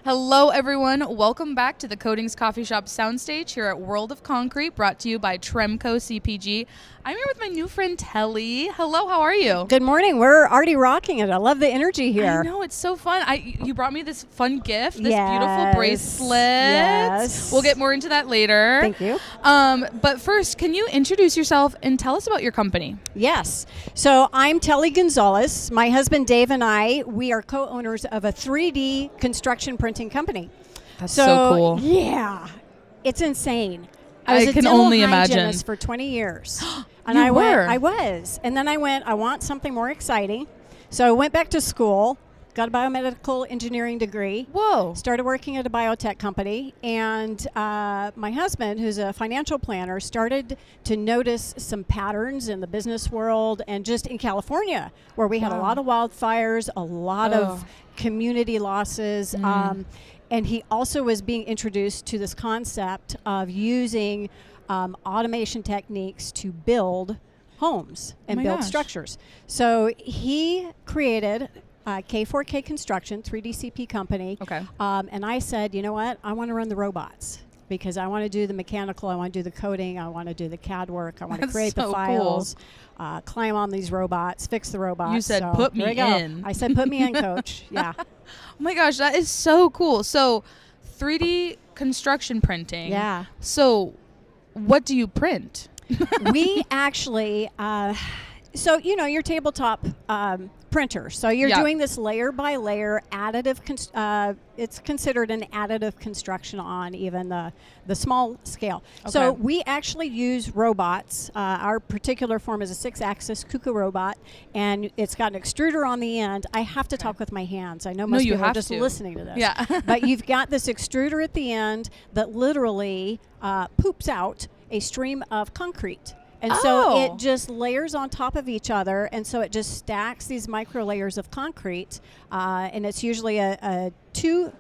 Hello, everyone. Welcome back to the Coatings Coffee Shop soundstage here at World of Concrete, brought to you by Tremco CPG. I'm here with my new friend, Telly. Hello, how are you? Good morning. We're already rocking it. I love the energy here. I know, it's so fun. You brought me this fun gift, this Yes. beautiful bracelet. Yes. We'll get more into that later. Thank you. But first, can you introduce yourself and tell us about your company? Yes. So I'm Telly Gonzalez. My husband Dave and I, we are co-owners of a 3D construction printing company. That's so cool. Yeah, it's insane. I was I a can dental only imagine. hygienist for 20 years. And You I were? was. And then I went, I want something more exciting. So I went back to school, got a biomedical engineering degree. Whoa. Started working at a biotech company, and my husband, who's a financial planner, started to notice some patterns in the business world and just in California, where we had a lot of wildfires, a lot of community losses. And he also was being introduced to this concept of using automation techniques to build homes and build structures. So he created K4K Construction, 3DCP company. Okay. And I said, you know what? I want to run the robots because I want to do the mechanical, I want to do the coding, I want to do the CAD work, I want to create the files, climb on these robots, fix the robots. You said, so put me here we go. in. I said, put me in, coach. Yeah. Oh my gosh, that is so cool. So 3D construction printing. Yeah. So what do you print? We actually, so you know your tabletop printer. So you're doing this layer by layer additive. It's considered an additive construction on even the small scale. Okay. So we actually use robots. Our particular form is a 6-axis KUKA robot, and it's got an extruder on the end. I have to talk with my hands. I know most people are just listening to this. Yeah. But you've got this extruder at the end that literally poops out a stream of concrete. And so it just layers on top of each other, and so it just stacks these micro layers of concrete, and it's usually a two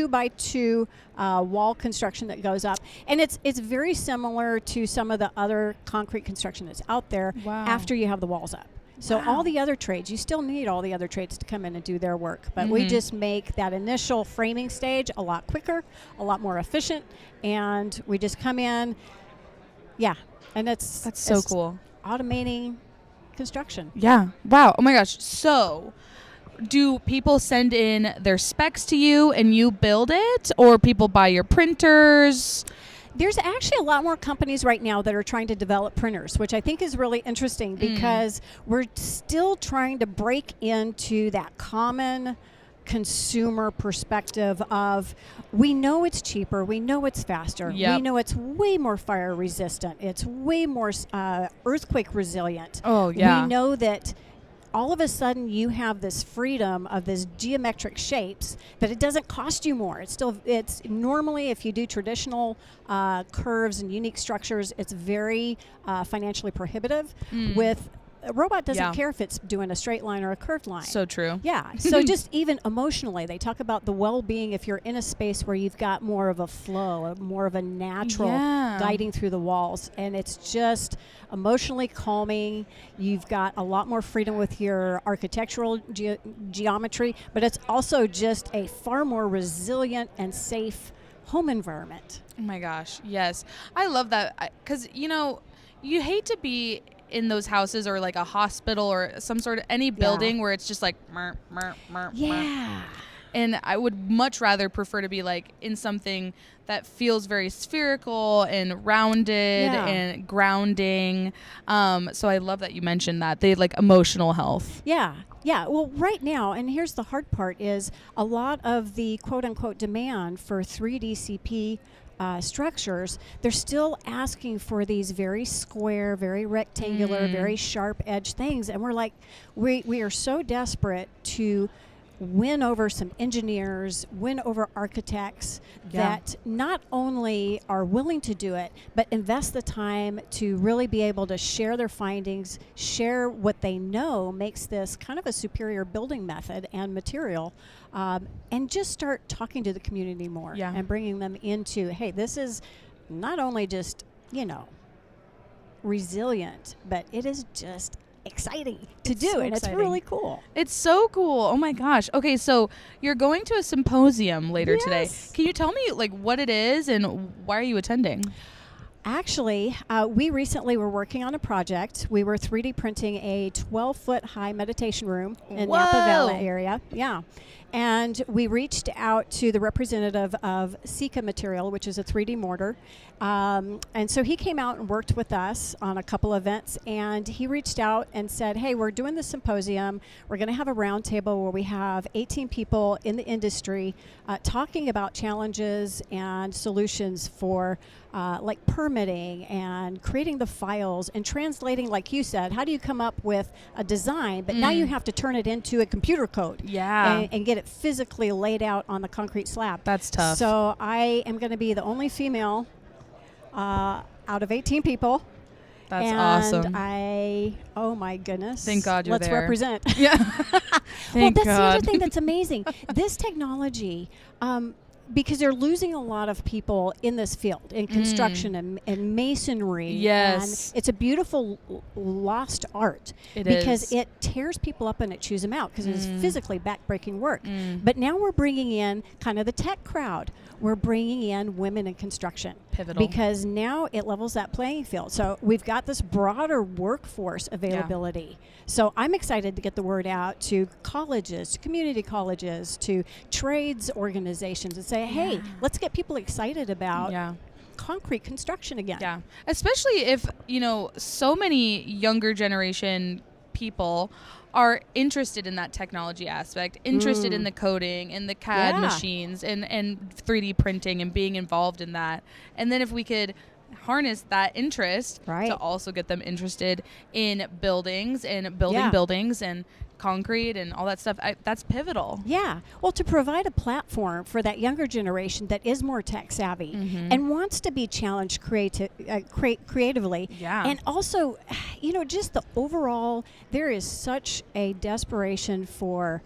by two wall construction that goes up, and it's very similar to some of the other concrete construction that's out there after you have the walls up. So all the other trades, you still need all the other trades to come in and do their work, but we just make that initial framing stage a lot quicker, a lot more efficient, and we just come in, and that's so cool. Automating construction. Yeah. Wow. Oh my gosh. So do people send in their specs to you and you build it, or people buy your printers? There's actually a lot more companies right now that are trying to develop printers, which I think is really interesting because we're still trying to break into that common consumer perspective of, we know it's cheaper, we know it's faster, we know it's way more fire resistant, it's way more earthquake resilient. Oh yeah. We know that all of a sudden you have this freedom of this geometric shapes, but it doesn't cost you more. It's normally, if you do traditional curves and unique structures, it's very financially prohibitive. With a robot doesn't care if it's doing a straight line or a curved line. So true. Yeah. So just even emotionally, they talk about the well-being if you're in a space where you've got more of a flow, more of a natural guiding through the walls. And it's just emotionally calming. You've got a lot more freedom with your architectural geometry, but it's also just a far more resilient and safe home environment. Oh my gosh. Yes. I love that because, you hate to be in those houses or like a hospital or some sort of any building where it's just like and I would much rather prefer to be like in something that feels very spherical and rounded and grounding. So I love that you mentioned that they like emotional health. Yeah. Well, right now, and here's the hard part, is a lot of the quote unquote demand for 3DCP structures, they're still asking for these very square, very rectangular, very sharp edge things. And we're like, we are so desperate to win over some engineers, win over architects that not only are willing to do it, but invest the time to really be able to share their findings, share what they know makes this kind of a superior building method and material, and just start talking to the community more and bringing them into, hey, this is not only just, resilient, but it is just exciting to do, so and exciting. it's really cool. It's so cool. Oh my gosh. Okay, so you're going to a symposium later today. Can you tell me like what it is and why are you attending? Actually, we recently were working on a project. We were 3D printing a 12-foot high meditation room in Napa Valley area. Yeah. And we reached out to the representative of Sika Material, which is a 3D mortar. And so he came out and worked with us on a couple events, and he reached out and said, hey, we're doing this symposium. We're going to have a roundtable where we have 18 people in the industry talking about challenges and solutions for like permitting and creating the files and translating, like you said, how do you come up with a design, but now you have to turn it into a computer code and get it physically laid out on the concrete slab. That's tough. So I am going to be the only female out of 18 people. That's and awesome. Oh my goodness. Thank God you're Let's there. represent. Yeah. Well, that's the other thing that's amazing. This technology, because they're losing a lot of people in this field, in construction and masonry. Yes. And it's a beautiful lost art. Because it tears people up and it chews them out because it's physically backbreaking work. But now we're bringing in kind of the tech crowd. We're bringing in women in construction. Pivotal. Because now it levels that playing field. So we've got this broader workforce availability. So I'm excited to get the word out to colleges, to community colleges, to trades organizations and say, hey, let's get people excited about concrete construction again. Yeah. Especially if, you know, so many younger generation people are interested in that technology aspect, interested in the coding and the CAD machines and 3D printing and being involved in that. And then if we could harness that interest to also get them interested in buildings and building buildings and concrete and all that stuff, that's pivotal. Yeah. Well, to provide a platform for that younger generation that is more tech savvy and wants to be challenged creatively. Yeah. And also, you know, just the overall, there is such a desperation for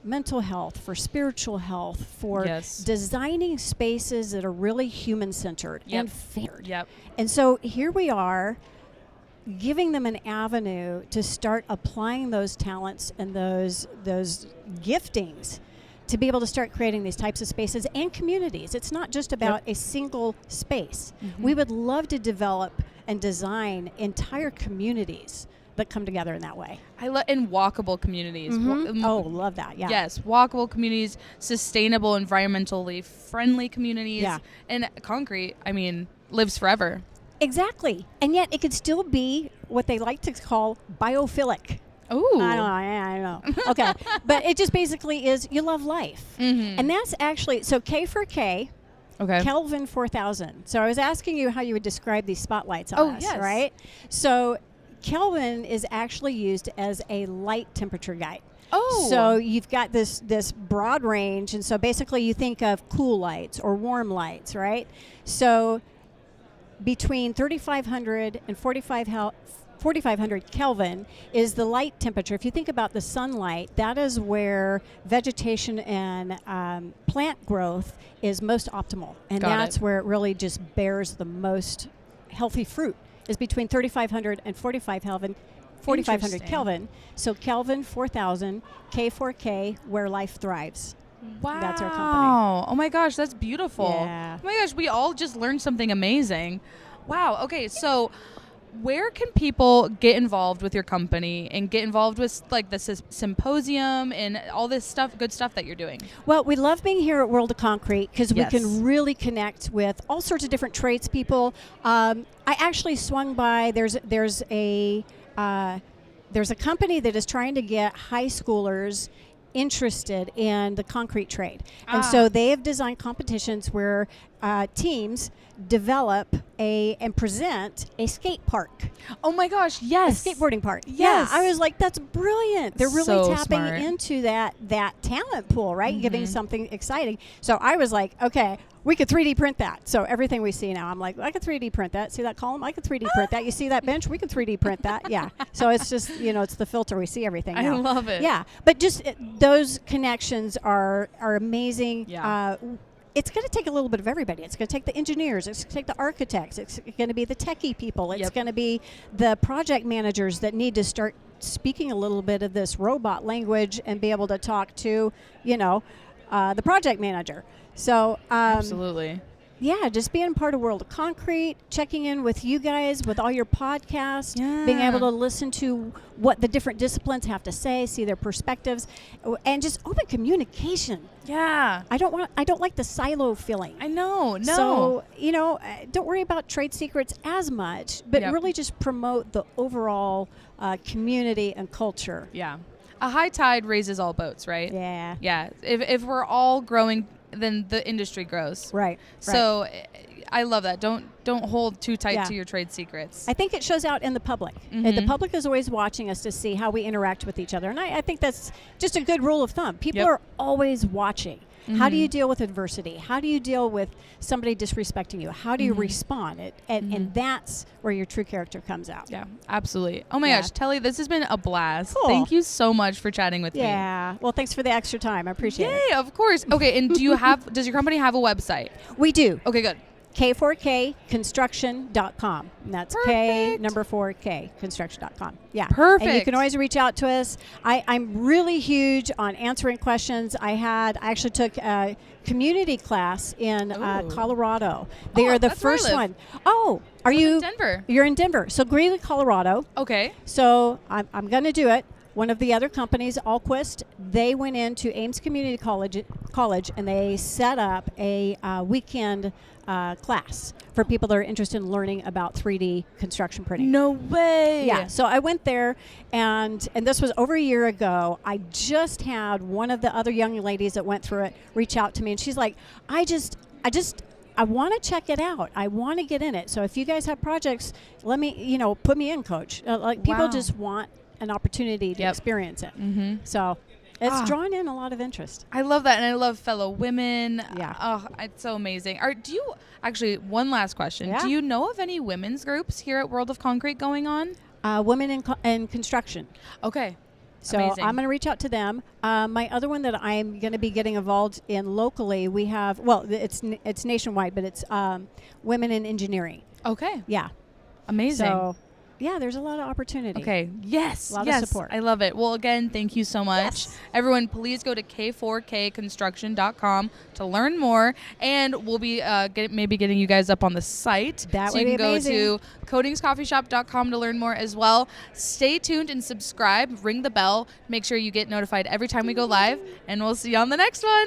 mental health, for spiritual health, for designing spaces that are really human-centered and fair. And so here we are, giving them an avenue to start applying those talents and those giftings to be able to start creating these types of spaces and communities. It's not just about a single space. We would love to develop and design entire communities that come together in that way. And walkable communities. Oh, love that. Yeah. Yes, walkable communities, sustainable, environmentally friendly communities. Yeah. And concrete, I mean, lives forever. Exactly. And yet it could still be what they like to call biophilic. Oh. I don't know. Okay. But it just basically is you love life. And that's actually, so K4K, Kelvin 4000. So I was asking you how you would describe these spotlights on us, right? So Kelvin is actually used as a light temperature guide. Oh. So you've got this broad range. And so basically you think of cool lights or warm lights, right? So between 3,500 and 4,500 Kelvin is the light temperature. If you think about the sunlight, that is where vegetation and plant growth is most optimal. And that's where it really just bears the most healthy fruit, is between 3,500 and 4,500 Kelvin. So Kelvin 4000, K4K, where life thrives. Wow. That's our company. Oh my gosh, that's beautiful. Yeah. Oh my gosh, we all just learned something amazing. Wow. Okay, so where can people get involved with your company and get involved with like the symposium and all this stuff, good stuff that you're doing? Well, we love being here at World of Concrete because we can really connect with all sorts of different tradespeople. I actually swung by, there's a company that is trying to get high schoolers interested in the concrete trade. And so they have designed competitions where teams develop and present a skate park. Oh my gosh, yes. A skateboarding park. Yes. Yeah, I was like, that's brilliant. They're really so tapping smart. into that talent pool, right? Giving something exciting. So I was like, okay, we could 3D print that. So everything we see now, I'm like, I could 3D print that. See that column? I could 3D print that. You see that bench? We can 3D print that. Yeah. So it's just, it's the filter. We see everything now. I love it. Yeah. But just those connections are amazing. Yeah. It's going to take a little bit of everybody. It's going to take the engineers. It's going to take the architects. It's going to be the techie people. It's going to be the project managers that need to start speaking a little bit of this robot language and be able to talk to, the project manager. So Absolutely. yeah, just being part of World of Concrete, checking in with you guys with all your podcasts, being able to listen to what the different disciplines have to say, see their perspectives, and just open communication. Yeah. I don't like the silo feeling. I know. No. So, don't worry about trade secrets as much, but really just promote the overall community and culture. Yeah. A high tide raises all boats, right? Yeah. Yeah. If we're all growing, then the industry grows. Right. So I love that. Don't hold too tight to your trade secrets. I think it shows out in the public. And the public is always watching us to see how we interact with each other. And I think that's just a good rule of thumb. People are always watching. How do you deal with adversity? How do you deal with somebody disrespecting you? How do you respond? And that's where your true character comes out. Yeah, absolutely. Oh my gosh, Telly, this has been a blast. Cool. Thank you so much for chatting with me. Yeah. Well, thanks for the extra time. I appreciate it. Yay, of course. Okay, and does your company have a website? We do. Okay, good. K4K construction.com. And that's Perfect. K4K construction.com. Yeah. Perfect. And you can always reach out to us. I'm really huge on answering questions. I actually took a community class in Colorado. They are the that's where I first live. one. Oh, are I'm you in Denver? You're in Denver. So Greeley, Colorado. Okay. So I'm going to do it. One of the other companies, Allquist, they went into Ames Community College and they set up a weekend class for people that are interested in learning about 3D construction printing. No way. Yeah, so I went there, and this was over a year ago. I just had one of the other young ladies that went through it reach out to me, and she's like, I want to check it out. I want to get in it. So if you guys have projects, let me, put me in, coach. People just want an opportunity to experience it. So it's drawn in a lot of interest. I love that, and I love fellow women. Yeah. Oh, it's so amazing. One last question. Yeah. Do you know of any women's groups here at World of Concrete going on? Women in construction. Okay. So Amazing. I'm going to reach out to them. My other one that I'm going to be getting involved in locally, we have, it's nationwide, but it's women in engineering. Okay. Yeah. Amazing. So, yeah, there's a lot of opportunity. Okay. Yes. A lot of support. I love it. Well, again, thank you so much. Yes. Everyone, please go to K4KConstruction.com to learn more. And we'll be maybe getting you guys up on the site. That so would you be can amazing. go to codingscoffeeshop.com to learn more as well. Stay tuned and subscribe. Ring the bell. Make sure you get notified every time we go live. And we'll see you on the next one.